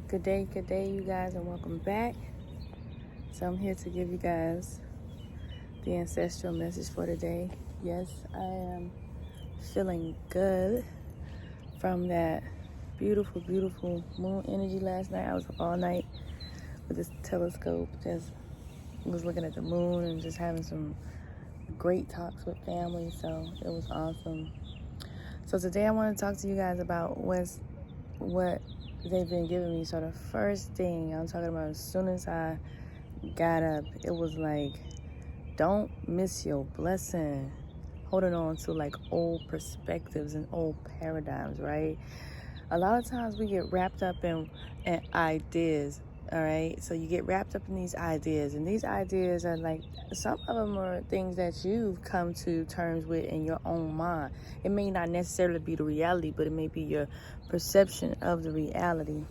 Good day, you guys, and welcome back. So I'm here to give you guys the ancestral message for today. Yes, I am feeling good from that beautiful, beautiful moon energy last night. I was up all night with this telescope, just was looking at the moon and just having some great talks with family. So it was awesome. So today I want to talk to you guys about what they've been giving me. So the first thing I'm talking about, as soon as I got up, it was like, don't miss your blessing. Holding on to like old perspectives and old paradigms, right? A lot of times we get wrapped up in ideas, all right? So you get wrapped up in these ideas, and these ideas are like, some of them are things that you've come to terms with in your own mind. It may not necessarily be the reality, but it may be your perception of the reality.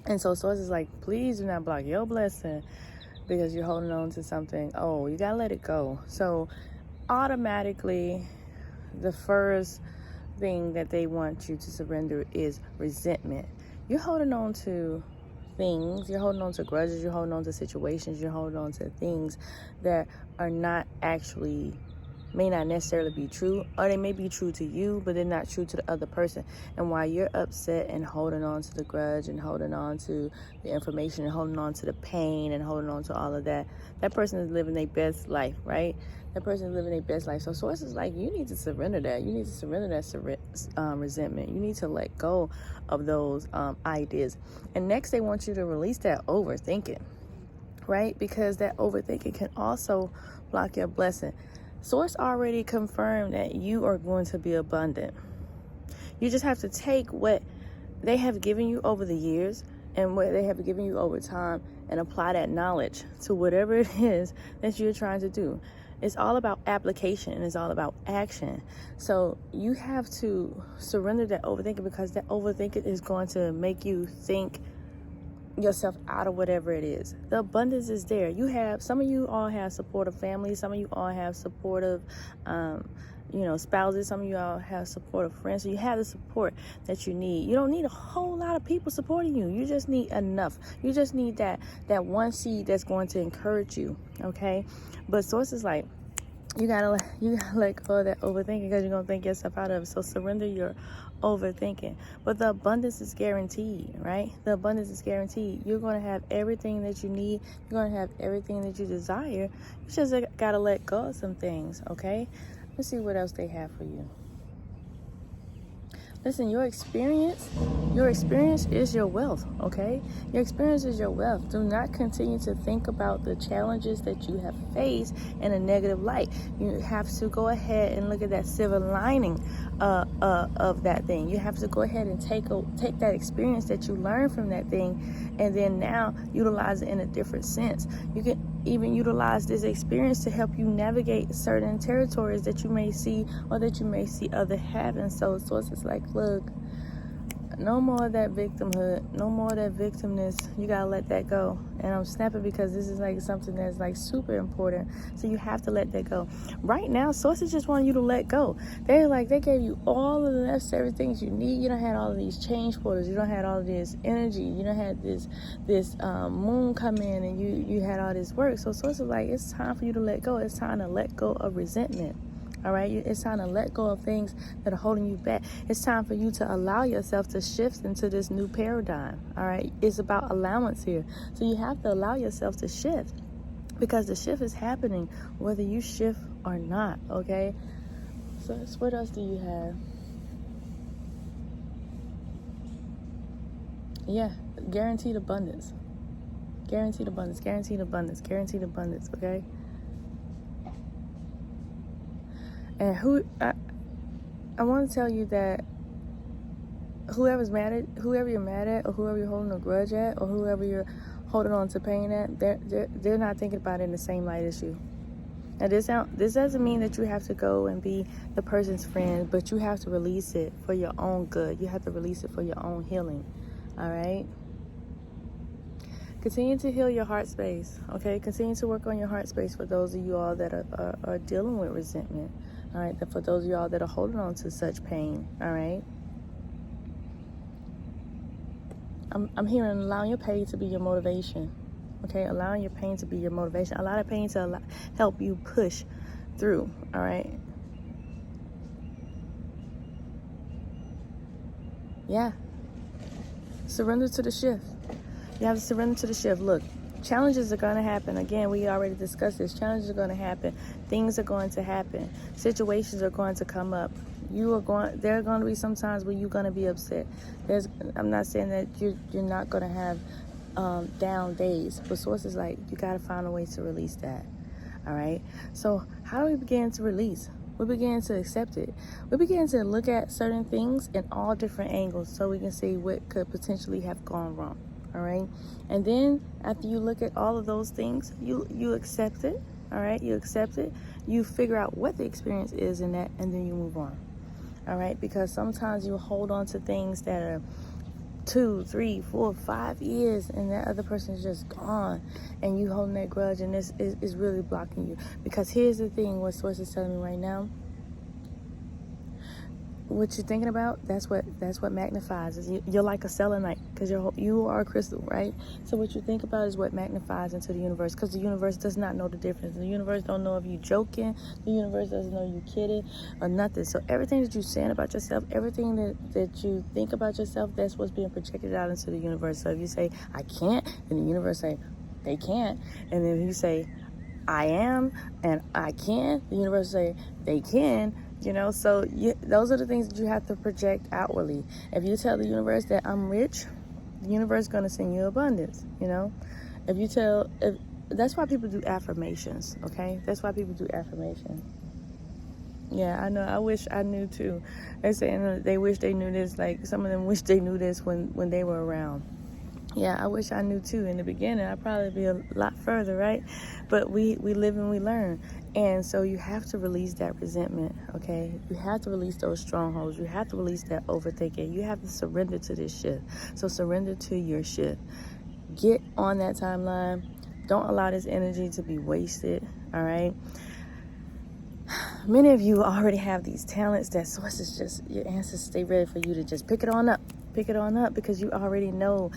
And so Source is like, please do not block your blessing because you're holding on to something. Oh, you gotta let it go. So automatically, the first thing that they want you to surrender is resentment. You're holding on to things, you're holding on to grudges, you're holding on to situations, you're holding on to things that are not actually, may not necessarily be true, or they may be true to you, but they're not true to the other person. And while you're upset and holding on to the grudge and holding on to the information and holding on to the pain and holding on to all of that, that person is living their best life, right? That person is living their best life. So Source is like, you need to surrender that. You need to surrender that resentment. You need to let go of those ideas. And next, they want you to release that overthinking, right? Because that overthinking can also block your blessing. Source already confirmed that you are going to be abundant. You just have to take what they have given you over the years and what they have given you over time and apply that knowledge to whatever it is that you're trying to do. It's all about application and it's all about action. So you have to surrender that overthinking, because that overthinking is going to make you think yourself out of whatever it is. The abundance is there. You have, some of you all have supportive families, some of you all have supportive spouses, some of you all have supportive friends. So you have the support that you need. You don't need a whole lot of people supporting you. You just need enough. You just need that one seed that's going to encourage you, okay? But Source is like, you gotta let go of that overthinking, because you're gonna think yourself out of it. So surrender your overthinking. But the abundance is guaranteed, right? The abundance is guaranteed. You're gonna have everything that you need. You're gonna have everything that you desire. You just gotta let go of some things, okay? Let's see what else they have for you. Listen, your experience is your wealth, okay? Your experience is your wealth. Do not continue to think about the challenges that you have faced in a negative light. You have to go ahead and look at that silver lining of that thing. You have to go ahead and take that experience that you learned from that thing, and then now utilize it in a different sense. You can even utilize this experience to help you navigate certain territories that you may see or that you may see others having. So Source is like, look, no more of that victimhood, no more of that victimness. You gotta let that go. And I'm snapping because this is like something that's like super important. So you have to let that go. Right now, Sources just want you to let go. They're like, they gave you all of the necessary things you need. You don't have all of these change portals. You don't have all of this energy. You don't have this moon come in, and you had all this work. So Source is like, it's time for you to let go. It's time to let go of resentment. All right, it's time to let go of things that are holding you back. It's time for you to allow yourself to shift into this new paradigm. All right, it's about allowance here. So you have to allow yourself to shift, because the shift is happening whether you shift or not. Okay, so what else do you have? Yeah, guaranteed abundance. Guaranteed abundance, guaranteed abundance, guaranteed abundance, okay? And I want to tell you that whoever you're mad at, or whoever you're holding a grudge at, or whoever you're holding on to pain at, they're not thinking about it in the same light as you. Now this doesn't mean that you have to go and be the person's friend, but you have to release it for your own good. You have to release it for your own healing. All right? Continue to heal your heart space, okay? Continue to work on your heart space for those of you all that are dealing with resentment, all right? For those of y'all that are holding on to such pain, all right? I'm hearing allowing your pain to be your motivation. Okay, allowing your pain to be your motivation. Allow that pain to help you push through. All right. Yeah. Surrender to the shift. You have to surrender to the shift. Look, challenges are going to happen. Again, we already discussed this. Challenges are going to happen. Things are going to happen. Situations are going to come up. There are going to be some times where you're going to be upset. I'm not saying that you're not going to have down days, but Source is like, you got to find a way to release that. All right. So how do we begin to release? We begin to accept it. We begin to look at certain things in all different angles so we can see what could potentially have gone wrong. All right. And then after you look at all of those things, you accept it. All right. You accept it. You figure out what the experience is in that, and then you move on. All right. Because sometimes you hold on to things that are 2, 3, 4, 5 years, and that other person is just gone, and you holding that grudge, and this is really blocking you. Because here's the thing, what Source is telling me right now, what you're thinking about, that's what magnifies. You're like a selenite, because you are a crystal, right? So what you think about is what magnifies into the universe, because the universe does not know the difference. The universe don't know if you're joking. The universe doesn't know you're kidding or nothing. So everything that you're saying about yourself, everything that you think about yourself, that's what's being projected out into the universe. So if you say, I can't, and the universe say, they can't. And then if you say, I am, and I can, the universe say, they can. So those are the things that you have to project outwardly. If you tell the universe that I'm rich, the universe is going to send you abundance. That's why people do affirmations. Okay, that's why people do affirmations. Yeah, I know. I wish I knew too. They say they wish they knew this. Like some of them wish they knew this when they were around. Yeah, I wish I knew too. In the beginning, I'd probably be a lot further, right? But we live and we learn. And so you have to release that resentment, okay? You have to release those strongholds. You have to release that overthinking. You have to surrender to this shift. So surrender to your shift. Get on that timeline. Don't allow this energy to be wasted, all right? Many of you already have these talents that Source is just, your ancestors, they ready for you to just pick it on up. Pick it on up, because you already know,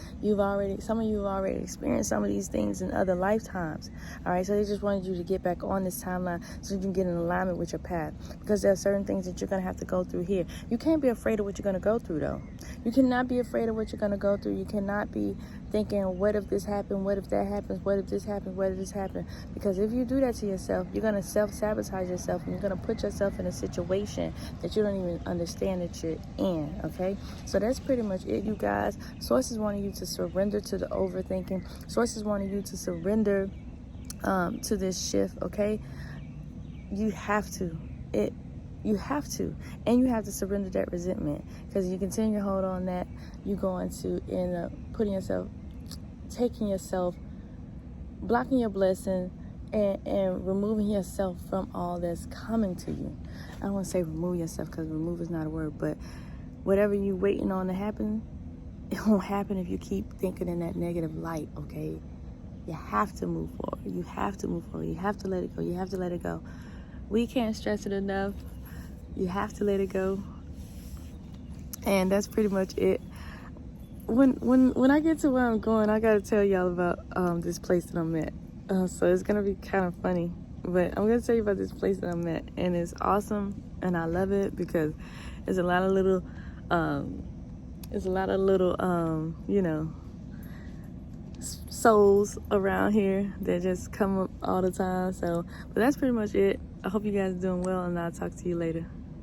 some of you have already experienced some of these things in other lifetimes. All right, so they just wanted you to get back on this timeline so you can get in alignment with your path, because there are certain things that you're going to have to go through here. You can't be afraid of what you're going to go through, though. You cannot be afraid of what you're going to go through. You cannot be thinking, what if this happened? What if that happens? What if this happens? What if this happens? Because if you do that to yourself, you're going to self-sabotage yourself, and you're going to put yourself in a situation that you don't even understand that you're in, okay? So that's pretty much it, you guys. Source is wanting you to surrender to the overthinking. Source is wanting you to surrender to this shift, okay? You have to. You have to. And you have to surrender that resentment, because you continue to hold on that, you're going to end up taking yourself, blocking your blessing, and removing yourself from all that's coming to you. I don't want to say remove yourself, because remove is not a word, but whatever you're waiting on to happen, it won't happen if you keep thinking in that negative light, okay? You have to move forward. You have to move forward. You have to let it go. You have to let it go. We can't stress it enough. You have to let it go. And that's pretty much it. When I get to where I'm going, I got to tell y'all about this place that I'm at. So it's going to be kind of funny. But I'm going to tell you about this place that I'm at. And it's awesome. And I love it, because there's a lot of little... souls around here that just come up all the time. But that's pretty much it. I hope you guys are doing well, and I'll talk to you later.